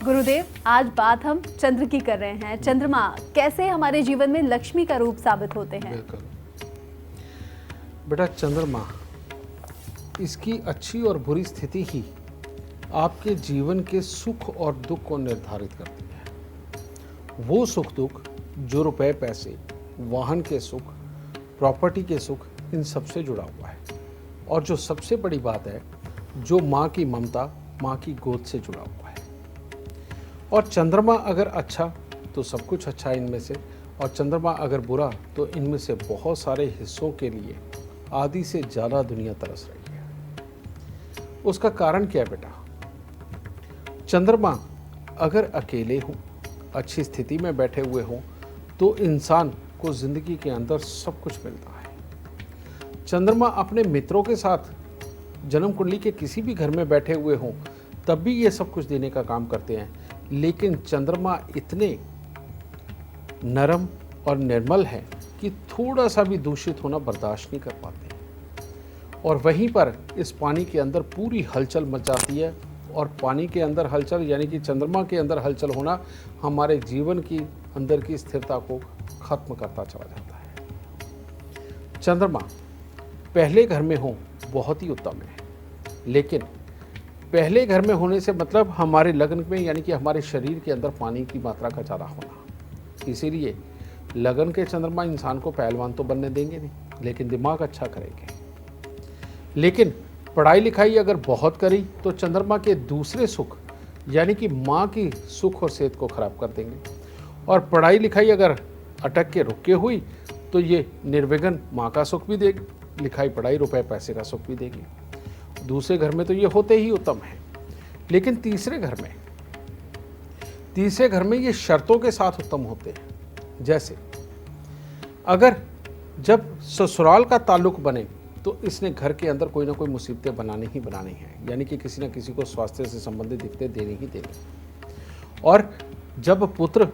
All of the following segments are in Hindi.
गुरुदेव, आज बात हम चंद्र की कर रहे हैं। चंद्रमा कैसे हमारे जीवन में लक्ष्मी का रूप साबित होते हैं? बिल्कुल बेटा, चंद्रमा इसकी अच्छी और बुरी स्थिति ही आपके जीवन के सुख और दुख को निर्धारित करती है। वो सुख दुख जो रुपए पैसे, वाहन के सुख, प्रॉपर्टी के सुख, इन सब से जुड़ा हुआ है। और जो सबसे बड़ी बात है, जो माँ की ममता, माँ की गोद से जुड़ा हुआ है। और चंद्रमा अगर अच्छा तो सब कुछ अच्छा है इनमें से, और चंद्रमा अगर बुरा तो इनमें से बहुत सारे हिस्सों के लिए आधी से ज़्यादा दुनिया तरस रही है। उसका कारण क्या है बेटा? चंद्रमा अगर अकेले हो, अच्छी स्थिति में बैठे हुए हों, तो इंसान को ज़िंदगी के अंदर सब कुछ मिलता है। चंद्रमा अपने मित्रों के साथ जन्म कुंडली के किसी भी घर में बैठे हुए हों, तब भी ये सब कुछ देने का काम करते हैं। लेकिन चंद्रमा इतने नरम और निर्मल हैं कि थोड़ा सा भी दूषित होना बर्दाश्त नहीं कर पाते। और वहीं पर इस पानी के अंदर पूरी हलचल मच जाती है। और पानी के अंदर हलचल यानी कि चंद्रमा के अंदर हलचल होना हमारे जीवन की अंदर की स्थिरता को खत्म करता चला जाता है। चंद्रमा पहले घर में हो बहुत ही उत्तम है, लेकिन पहले घर में होने से मतलब हमारे लगन में यानी कि हमारे शरीर के अंदर पानी की मात्रा का ज़्यादा होना। इसीलिए लगन के चंद्रमा इंसान को पहलवान तो बनने देंगे नहीं, लेकिन दिमाग अच्छा करेंगे। लेकिन पढ़ाई लिखाई अगर बहुत करी तो चंद्रमा के दूसरे सुख यानी कि माँ की सुख और सेहत को खराब कर देंगे। और पढ़ाई लिखाई अगर अटक के रुक के हुई तो ये निर्विघ्न माँ का सुख भी देगी, लिखाई पढ़ाई रुपए पैसे का सुख भी देगी। दूसरे घर में तो ये होते ही उत्तम है, लेकिन तीसरे घर में ये शर्तों के साथ उत्तम होते हैं। जैसे अगर जब ससुराल का ताल्लुक बने तो इसने घर के अंदर कोई ना कोई मुसीबतें बनानी ही बनानी है, यानी कि किसी न किसी को स्वास्थ्य से संबंधित दिक्कतें देनी ही देनी। और जब पुत्र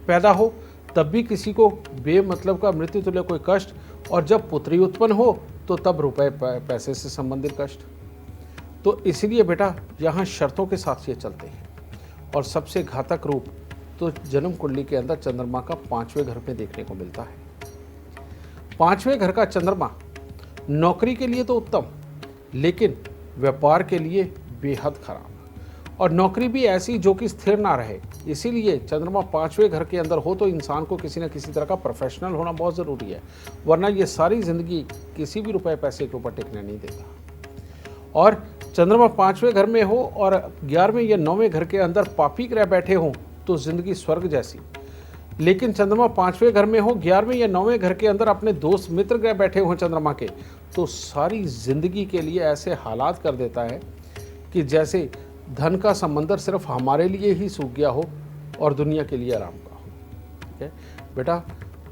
पैदा हो तब भी किसी को बेमतलब का मृत्यु तुल्य कोई कष्ट, और जब पुत्री उत्पन्न हो तो तब रुपए पैसे से संबंधित कष्ट। तो इसलिए बेटा यहाँ शर्तों के साथ ये चलते हैं। और सबसे घातक रूप तो जन्म कुंडली के अंदर चंद्रमा का 5वें घर में देखने को मिलता है। 5वें घर का चंद्रमा नौकरी के लिए तो उत्तम, लेकिन व्यापार के लिए बेहद खराब। और नौकरी भी ऐसी जो कि स्थिर ना रहे। इसीलिए चंद्रमा 5वें घर के अंदर हो तो इंसान को किसी न किसी तरह का प्रोफेशनल होना बहुत ज़रूरी है, वरना ये सारी ज़िंदगी किसी भी रुपए पैसे के ऊपर टिकने नहीं देता। और चंद्रमा 5वें घर में हो और 11वें या 9वें घर के अंदर पापी ग्रह बैठे हों तो ज़िंदगी स्वर्ग जैसी। लेकिन चंद्रमा 5वें घर में हो, 11वें या 9वें घर के अंदर अपने दोस्त मित्र ग्रह बैठे हों चंद्रमा के, तो सारी ज़िंदगी के लिए ऐसे हालात कर देता है कि जैसे धन का समंदर सिर्फ हमारे लिए ही सूख गया हो और दुनिया के लिए आराम का हो। ठीक है बेटा,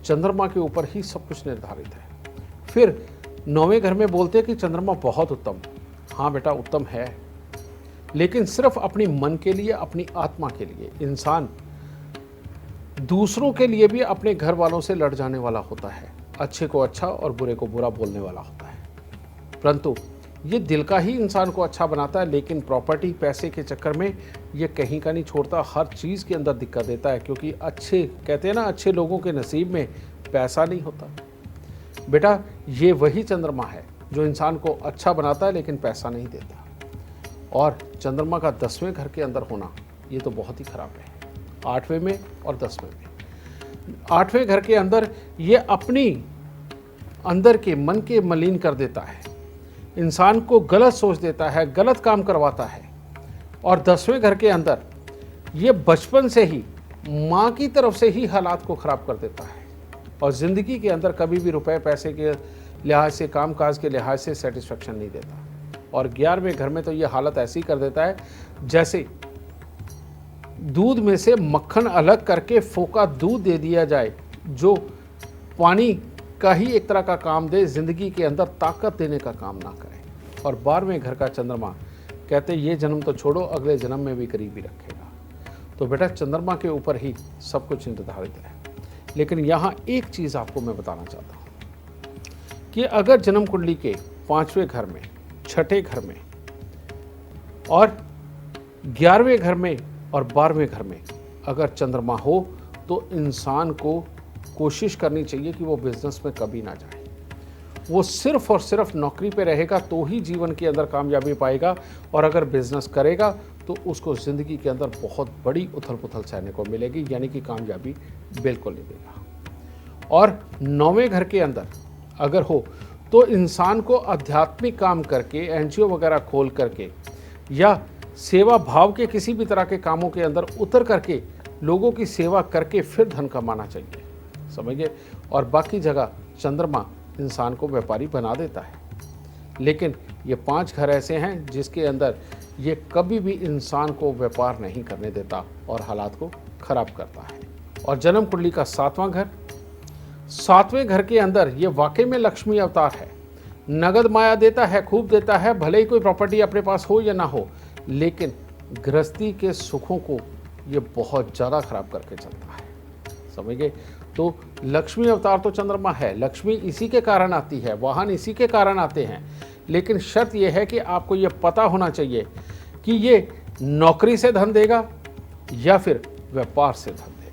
चंद्रमा के ऊपर ही सब कुछ निर्धारित है। फिर 9वें घर में बोलते हैं कि चंद्रमा बहुत उत्तम। हाँ बेटा, उत्तम है, लेकिन सिर्फ अपनी मन के लिए, अपनी आत्मा के लिए। इंसान दूसरों के लिए भी अपने घर वालों से लड़ जाने वाला होता है, अच्छे को अच्छा और बुरे को बुरा बोलने वाला होता है। परंतु ये दिल का ही इंसान को अच्छा बनाता है, लेकिन प्रॉपर्टी पैसे के चक्कर में ये कहीं का नहीं छोड़ता, हर चीज़ के अंदर दिक्कत देता है। क्योंकि अच्छे कहते हैं ना, अच्छे लोगों के नसीब में पैसा नहीं होता। बेटा, ये वही चंद्रमा है जो इंसान को अच्छा बनाता है लेकिन पैसा नहीं देता। और चंद्रमा का 10वें घर के अंदर होना ये तो बहुत ही खराब है, 8वें में और 10वें में। 8वें घर के अंदर ये अपनी अंदर के मन के मलिन कर देता है, इंसान को गलत सोच देता है, गलत काम करवाता है। और 10वें घर के अंदर ये बचपन से ही माँ की तरफ से ही हालात को ख़राब कर देता है, और ज़िंदगी के अंदर कभी भी रुपए पैसे के लिहाज से, कामकाज के लिहाज से सेटिस्फेक्शन नहीं देता। और 11वें घर में तो ये हालत ऐसी कर देता है जैसे दूध में से मक्खन अलग करके फोका दूध दे दिया जाए, जो पानी का ही एक तरह का काम दे, ज़िंदगी के अंदर ताकत देने का काम ना करे। और 12वें घर का चंद्रमा कहते ये जन्म तो छोड़ो, अगले जन्म में भी करीबी रखेगा। तो बेटा, चंद्रमा के ऊपर ही सब कुछ निर्धारित है। लेकिन यहाँ एक चीज़ आपको मैं बताना चाहता हूँ कि अगर जन्म कुंडली के 5वें घर में, 6ठे घर में और 11वें घर में और 12वें घर में अगर चंद्रमा हो तो इंसान को कोशिश करनी चाहिए कि वो बिजनेस में कभी ना जाए। वो सिर्फ और सिर्फ नौकरी पे रहेगा तो ही जीवन के अंदर कामयाबी पाएगा, और अगर बिजनेस करेगा तो उसको ज़िंदगी के अंदर बहुत बड़ी उथल पुथल सहने को मिलेगी, यानी कि कामयाबी बिल्कुल नहीं देगा। और 9वें घर के अंदर अगर हो तो इंसान को आध्यात्मिक काम करके, एनजीओ वगैरह खोल करके या सेवा भाव के किसी भी तरह के कामों के अंदर उतर करके लोगों की सेवा करके फिर धन कमाना चाहिए, समझिए। और बाकी जगह चंद्रमा इंसान को व्यापारी बना देता है, लेकिन ये 5 घर ऐसे हैं जिसके अंदर ये कभी भी इंसान को व्यापार नहीं करने देता और हालात को खराब करता है। और जन्म कुंडली का 7वां घर, 7वें घर के अंदर ये वाकई में लक्ष्मी अवतार है। नगद माया देता है, खूब देता है, भले ही कोई प्रॉपर्टी अपने पास हो या ना हो, लेकिन गृहस्थी के सुखों को ये बहुत ज़्यादा खराब करके चलता है, समझ गए। तो लक्ष्मी अवतार तो चंद्रमा है, लक्ष्मी इसी के कारण आती है, वाहन इसी के कारण आते हैं, लेकिन शर्त यह है कि आपको ये पता होना चाहिए कि ये नौकरी से धन देगा या फिर व्यापार से धन देगा।